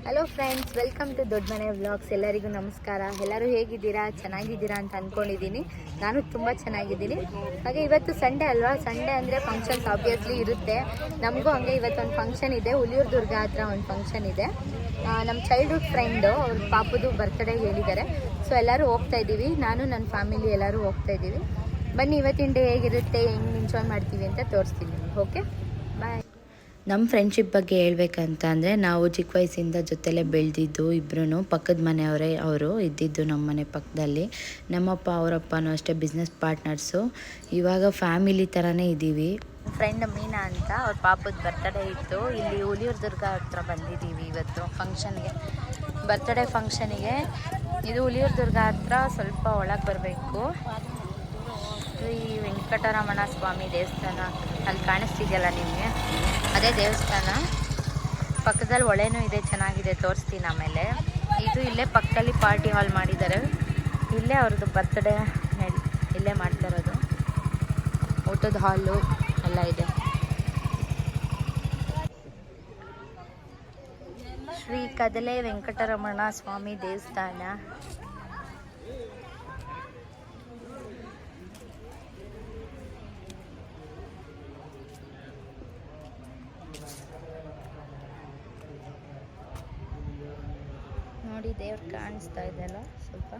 Hello friends, welcome to ದೊಡ್ಡ ಮನೆ vlogs. ಎಲ್ಲರಿಗೂ ನಮಸ್ಕಾರ. ಎಲ್ಲರೂ ಹೇಗಿದ್ದೀರಾ? ಚೆನ್ನಾಗಿದ್ದೀರಾ ಅಂತ ಅಂದ್ಕೊಂಡಿದ್ದೀನಿ. ನಾನು ತುಂಬ ಚೆನ್ನಾಗಿದ್ದೀನಿ. ಹಾಗೆ ಇವತ್ತು ಸಂಡೇ ಅಲ್ವಾ, ಸಂಡೇ ಅಂದರೆ ಫಂಕ್ಷನ್ಸ್ ಆಬ್ವಿಯಸ್ಲಿ ಇರುತ್ತೆ. ನಮಗೂ ಹಾಗೆ ಇವತ್ತೊಂದು ಫಂಕ್ಷನ್ ಇದೆ, ಹುಲಿಯೂರು ದುರ್ಗ ಹತ್ರ ಒಂದು ಫಂಕ್ಷನ್ ಇದೆ. ನಮ್ಮ ಚೈಲ್ಡ್ಹುಡ್ ಫ್ರೆಂಡು ಅವ್ರ ಪಾಪದು ಬರ್ತ್ಡೇ ಹೇಳಿದ್ದಾರೆ. ಸೊ ಎಲ್ಲರೂ ಹೋಗ್ತಾ ಇದ್ದೀವಿ, ನಾನು ನನ್ನ ಫ್ಯಾಮಿಲಿ ಎಲ್ಲರೂ ಹೋಗ್ತಾ ಇದ್ದೀವಿ. ಬನ್ನಿ ಇವತ್ತಿನ ಡೇ ಹೇಗಿರುತ್ತೆ, ಹೆಂಗೆ ಎಂಜಾಯ್ ಮಾಡ್ತೀವಿ ಅಂತ ತೋರಿಸ್ತೀನಿ ನಿಮಗೆ. ಓಕೆ, ಬಾಯ್. ನಮ್ಮ ಫ್ರೆಂಡ್ಶಿಪ್ ಬಗ್ಗೆ ಹೇಳ್ಬೇಕಂತ ಅಂದರೆ, ನಾವು ಚಿಕ್ಕ ವಯಸ್ಸಿಂದ ಜೊತೆಲೇ ಬೆಳೆದಿದ್ದು. ಇಬ್ಬರೂ ಪಕ್ಕದ ಮನೆಯವರೇ, ಅವರು ಇದ್ದಿದ್ದು ನಮ್ಮ ಮನೆ ಪಕ್ಕದಲ್ಲಿ. ನಮ್ಮಪ್ಪ ಅವರಪ್ಪನೂ ಅಷ್ಟೇ ಬಿಸ್ನೆಸ್ ಪಾರ್ಟ್ನರ್ಸು. ಇವಾಗ ಫ್ಯಾಮಿಲಿ ಥರನೇ ಇದ್ದೀವಿ. ಫ್ರೆಂಡ್ ಮೀನಾ ಅಂತ, ಅವ್ರ ಪಾಪದ ಬರ್ತಡೇ ಇತ್ತು. ಇಲ್ಲಿ ಹುಲಿಯೂರು ದುರ್ಗ ಹತ್ರ ಬಂದಿದ್ದೀವಿ ಇವತ್ತು ಫಂಕ್ಷನ್ಗೆ, ಬರ್ತ್ಡೇ ಫಂಕ್ಷನಿಗೆ. ಇದು ಹುಲಿಯೂರು ದುರ್ಗ ಹತ್ರ ಸ್ವಲ್ಪ ಒಳಗೆ ಬರಬೇಕು. ಶ್ರೀ ವೆಂಕಟರಮಣ ಸ್ವಾಮಿ ದೇವಸ್ಥಾನ ಅಲ್ಲಿ ಕಾಣಿಸ್ತಿದೆಯಲ್ಲ ನಿಮಗೆ, ಅದೇ ದೇವಸ್ಥಾನ. ಪಕ್ಕದಲ್ಲಿ ಹೊಳೆನೂ ಇದೆ, ಚೆನ್ನಾಗಿದೆ, ತೋರಿಸ್ತೀನಿ ಆಮೇಲೆ. ಇದು ಇಲ್ಲೇ ಪಕ್ಕದಲ್ಲಿ ಪಾರ್ಟಿ ಹಾಲ್ ಮಾಡಿದ್ದಾರೆ. ಇಲ್ಲೇ ಅವ್ರದ್ದು ಬರ್ತ್ಡೇ ಇಲ್ಲೇ ಮಾಡ್ತಾ ಇರೋದು. ಊಟದ ಹಾಲು ಎಲ್ಲ ಇದೆ. ಶ್ರೀ ಕದಲೆ ವೆಂಕಟರಮಣ ಸ್ವಾಮಿ ದೇವಸ್ಥಾನ. ನೋಡಿ, ದೇವ್ರು ಕಾಣಿಸ್ತಾ ಇದೆಯಲ್ಲ ಸ್ವಲ್ಪ.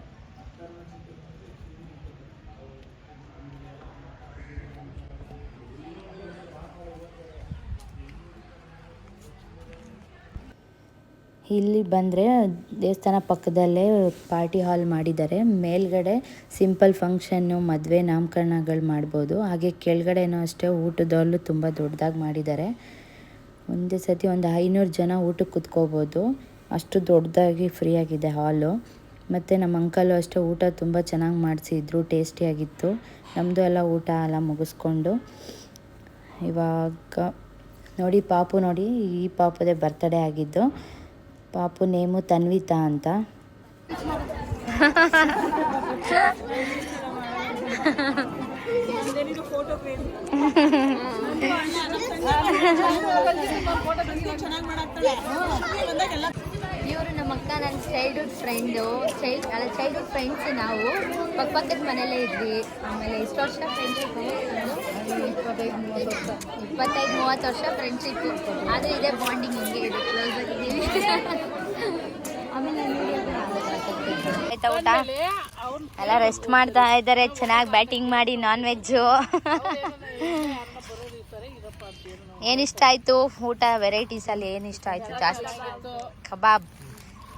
ಇಲ್ಲಿ ಬಂದರೆ ದೇವಸ್ಥಾನ ಪಕ್ಕದಲ್ಲೇ ಪಾರ್ಟಿ ಹಾಲ್ ಮಾಡಿದ್ದಾರೆ. ಮೇಲ್ಗಡೆ ಸಿಂಪಲ್ ಫಂಕ್ಷನ್ನು, ಮದುವೆ, ನಾಮಕರಣಗಳು ಮಾಡ್ಬೋದು. ಹಾಗೆ ಕೆಳಗಡೆನೂ ಅಷ್ಟೇ ಊಟದ ಹಾಲು ತುಂಬ ದೊಡ್ಡದಾಗಿ ಮಾಡಿದ್ದಾರೆ. ಒಂದೇ ಸತಿ ಒಂದು 500 ಜನ ಊಟಕ್ಕೆ ಕುತ್ಕೋಬೋದು, ಅಷ್ಟು ದೊಡ್ಡದಾಗಿ ಫ್ರೀಯಾಗಿದೆ ಹಾಲು. ಮತ್ತು ನಮ್ಮ ಅಂಕಲು ಅಷ್ಟೇ ಊಟ ತುಂಬ ಚೆನ್ನಾಗಿ ಮಾಡಿಸಿದ್ರು, ಟೇಸ್ಟಿಯಾಗಿತ್ತು. ನಮ್ಮದು ಎಲ್ಲ ಊಟ ಎಲ್ಲ ಮುಗಿಸ್ಕೊಂಡು ಇವಾಗ ನೋಡಿ, ಪಾಪು ನೋಡಿ, ಈ ಪಾಪುದೇ ಬರ್ತಡೇ ಆಗಿದ್ದು. ಪಾಪು ನೇಮು ತನ್ವಿತಾ ಅಂತ. ಇವರು ನಮ್ಮ ಅಕ್ಕ, ನನ್ನ ಚೈಲ್ಡ್ಹುಡ್ ಫ್ರೆಂಡು. ಚೈಲ್ಡ್ಹುಡ್ ಫ್ರೆಂಡ್ಸ್ ನಾವು. ಪಕ್ಕದ ಮನೆಯಲ್ಲೇ ಇದ್ವಿ. ಆಮೇಲೆ ಎಷ್ಟು ವರ್ಷ ಫ್ರೆಂಡ್ಶಿಪ್ಪು? 25-30 ವರ್ಷ ಫ್ರೆಂಡ್ಶಿಪ್ಪು. ಆದರೆ ಇದೇ ಬಾಂಡಿಂಗ್ ಹಿಂಗೆ ಇದೆ, ಕ್ಲೋಸ್ ಆಗಿದ್ದೀವಿ. ಆಮೇಲೆ ಆಯ್ತಾ ಊಟ? ಎಲ್ಲ ರೆಸ್ಟ್ ಮಾಡ್ತಾ ಇದ್ದಾರೆ, ಚೆನ್ನಾಗಿ ಬ್ಯಾಟಿಂಗ್ ಮಾಡಿ. ನಾನ್ ವೆಜ್ಜು ಏನಿಷ್ಟ ಆಯಿತು ಊಟ? ವೆರೈಟೀಸಲ್ಲಿ ಏನಿಷ್ಟ ಆಯಿತು ಜಾಸ್ತಿ? ಕಬಾಬ್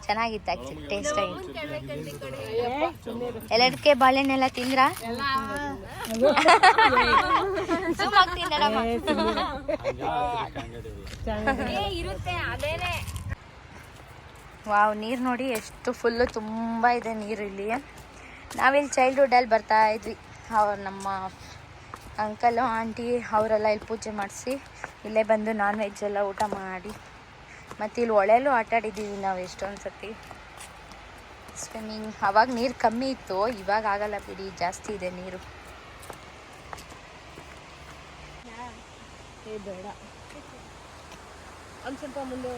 ಚೆನ್ನಾಗಿತ್ತು, ಆ್ಯಕ್ಚುಲಿ ಟೇಸ್ಟ್ ಆಗಿತ್ತು. ಎಲ್ಲದಕ್ಕೆ ಬಾಳೆಹಣ್ಣೆಲ್ಲ ತಿಂದ್ರಾ? ವಾವ್, ನೀರು ನೋಡಿ ಎಷ್ಟು ಫುಲ್ಲು, ತುಂಬ ಇದೆ ನೀರು ಇಲ್ಲಿ. ನಾವಿಲ್ಲಿ ಚೈಲ್ಡ್ಹುಡ್ಡಲ್ಲಿ ಬರ್ತಾ ಇದ್ವಿ. ನಮ್ಮ ಅಂಕಲು, ಆಂಟಿ ಅವರೆಲ್ಲ ಇಲ್ಲಿ ಪೂಜೆ ಮಾಡಿಸಿ ಇಲ್ಲೇ ಬಂದು ನಾನ್ ವೆಜ್ ಎಲ್ಲ ಊಟ ಮಾಡಿ, ಮತ್ತು ಇಲ್ಲಿ ಹೊಳೆಯಲ್ಲೂ ಆಟಾಡಿದ್ದೀವಿ ನಾವು ಎಷ್ಟೊಂದು ಸತಿ. ಸ್ವಿಮ್ಮಿಂಗ್ ಆವಾಗ ನೀರು ಕಮ್ಮಿ ಇತ್ತು, ಇವಾಗ ಆಗಲ್ಲ ಬಿಡಿ, ಜಾಸ್ತಿ ಇದೆ ನೀರು. ಬೇಡ, ಒಂದು ಸ್ವಲ್ಪ ಮುಂದೆ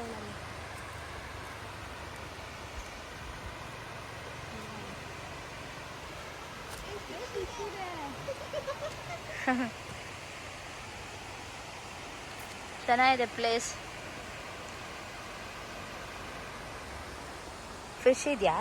ಚೆನ್ನಾಗಿದೆ ಪ್ಲೇಸ್. ಫಿಶ್ ಇದೆಯಾ?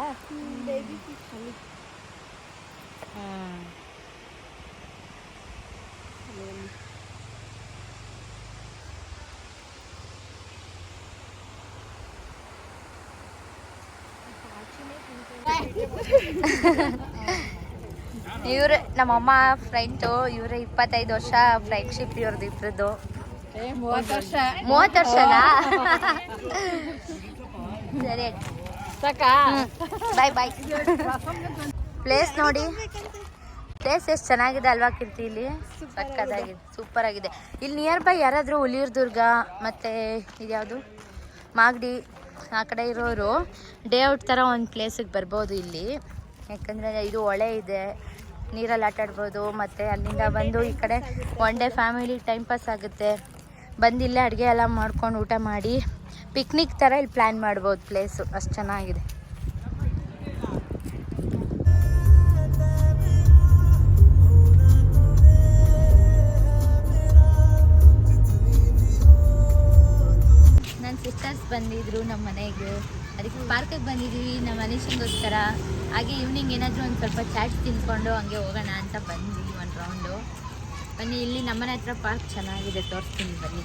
ಇವ್ರೆ ನಮ್ಮಮ್ಮ ಫ್ರೆಂಡು. ಇವ್ರೆ 25 ವರ್ಷ ಫ್ರೆಂಡ್ಶಿಪ್ ಇವ್ರದ್ದು ಇಬ್ಬರದ್ದು. 30 ವರ್ಷನಾ? ಸರಿ, ಬಾಯ್ ಬಾಯ್. ಪ್ಲೇಸ್ ನೋಡಿ, ಪ್ಲೇಸ್ ಎಷ್ಟು ಚೆನ್ನಾಗಿದೆ ಅಲ್ವಾ ಕೀರ್ತಿ? ಇಲ್ಲಿ ಸಕ್ಕದಾಗಿದೆ, ಸೂಪರ್ ಆಗಿದೆ. ಇಲ್ಲಿ ನಿಯರ್ ಬೈ ಯಾರಾದರೂ ಹುಲಿಯೂರು ದುರ್ಗ ಮತ್ತು ಇದ್ಯಾವುದು ಮಾಗಡಿ ಆ ಕಡೆ ಇರೋರು ಡೇ ಔಟ್ ಥರ ಒಂದು ಪ್ಲೇಸಿಗೆ ಬರ್ಬೋದು ಇಲ್ಲಿ. ಯಾಕಂದರೆ ಇದು ಹೊಳೆ ಇದೆ, ನೀರಲ್ಲಿ ಆಟಾಡ್ಬೋದು. ಮತ್ತು ಅಲ್ಲಿಂದ ಬಂದು ಈ ಕಡೆ one day family time pass ಆಗುತ್ತೆ. ಬಂದಿಲ್ಲೇ ಅಡುಗೆ ಎಲ್ಲ ಮಾಡ್ಕೊಂಡು ಊಟ ಮಾಡಿ ಪಿಕ್ನಿಕ್ ಥರ ಇಲ್ಲಿ ಪ್ಲ್ಯಾನ್ ಮಾಡ್ಬೋದು. ಪ್ಲೇಸು ಅಷ್ಟು ಚೆನ್ನಾಗಿದೆ. ನನ್ನ ಸಿಸ್ಟರ್ಸ್ ಬಂದಿದ್ರು ನಮ್ಮ ಮನೆಗೆ, ಅದಕ್ಕೆ ಪಾರ್ಕಿಗೆ ಬಂದಿದ್ದೀವಿ ನಮ್ಮ ಮನುಷ್ಯನಿಗೋಸ್ಕರ. ಹಾಗೆ ಈವ್ನಿಂಗ್ ಏನಾದರೂ ಒಂದು ಸ್ವಲ್ಪ ಚಾಟ್ಸ್ ತಿನ್ಕೊಂಡು ಹಂಗೆ ಹೋಗೋಣ ಅಂತ ಬಂದ್ವಿ ಒಂದು ರೌಂಡು. ಬನ್ನಿ, ಇಲ್ಲಿ ನಮ್ಮನೆ ಹತ್ರ ಪಾರ್ಕ್ ಚೆನ್ನಾಗಿದೆ, ತೋರಿಸ್ತೀನಿ ಬನ್ನಿ.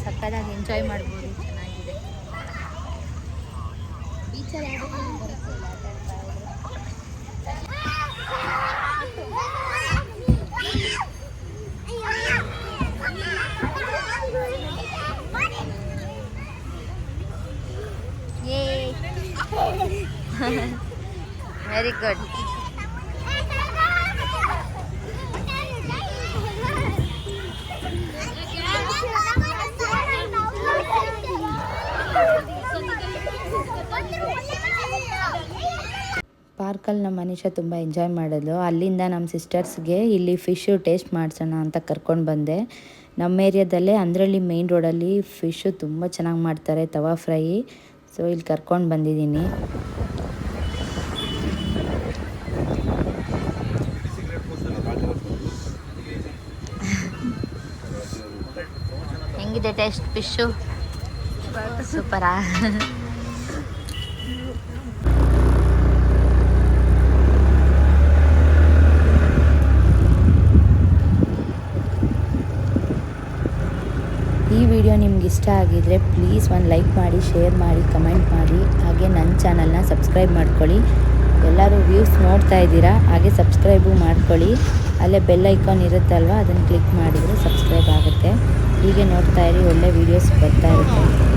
ಸಕ್ಕದಾಗಿ ಎಂಜಾಯ್ ಮಾಡ್ಬೋದು, ಚೆನ್ನಾಗಿದೆ. ಬೀಚಲ್ಲಿ ವೆರಿ ಗುಡ್. ಪಾರ್ಕಲ್ಲಿ ನಮ್ಮ ಮನುಷ್ಯ ತುಂಬ ಎಂಜಾಯ್ ಮಾಡಿದ್ಲು. ಅಲ್ಲಿಂದ ನಮ್ಮ ಸಿಸ್ಟರ್ಸ್ಗೆ ಇಲ್ಲಿ ಫಿಶ್ಶು ಟೇಸ್ಟ್ ಮಾಡಿಸೋಣ ಅಂತ ಕರ್ಕೊಂಡು ಬಂದೆ. ನಮ್ಮ ಏರಿಯಾದಲ್ಲೇ ಅಂದ್ರಳ್ಳಿ ಮೇಯ್ನ್ ರೋಡಲ್ಲಿ ಫಿಶ್ಶು ತುಂಬ ಚೆನ್ನಾಗಿ ಮಾಡ್ತಾರೆ, ತವಾ ಫ್ರೈ. ಸೊ ಇಲ್ಲಿ ಕರ್ಕೊಂಡು ಬಂದಿದ್ದೀನಿ. ಹೆಂಗಿದೆ ಟೇಸ್ಟ್ ಫಿಶ್ಶು? ಸೂಪರಾ? ಈ ವಿಡಿಯೋ ನಿಮ್ಗೆ ಇಷ್ಟ ಆಗಿದರೆ ಪ್ಲೀಸ್ ಒಂದು ಲೈಕ್ ಮಾಡಿ, ಶೇರ್ ಮಾಡಿ, ಕಮೆಂಟ್ ಮಾಡಿ. ಹಾಗೆ ನನ್ನ ಚಾನಲ್ನ ಸಬ್ಸ್ಕ್ರೈಬ್ ಮಾಡ್ಕೊಳ್ಳಿ. ಎಲ್ಲರೂ ವ್ಯೂಸ್ ನೋಡ್ತಾ ಇದ್ದೀರಾ, ಹಾಗೆ ಸಬ್ಸ್ಕ್ರೈಬು ಮಾಡ್ಕೊಳ್ಳಿ. ಅಲ್ಲೇ ಬೆಲ್ ಐಕಾನ್ ಇರುತ್ತಲ್ವ, ಅದನ್ನು ಕ್ಲಿಕ್ ಮಾಡಿದರೆ ಸಬ್ಸ್ಕ್ರೈಬ್ ಆಗುತ್ತೆ. ಹೀಗೆ ನೋಡ್ತಾ ಇರಿ, ಒಳ್ಳೆ ವೀಡಿಯೋಸ್ ಬರ್ತಾ ಇರುತ್ತೆ.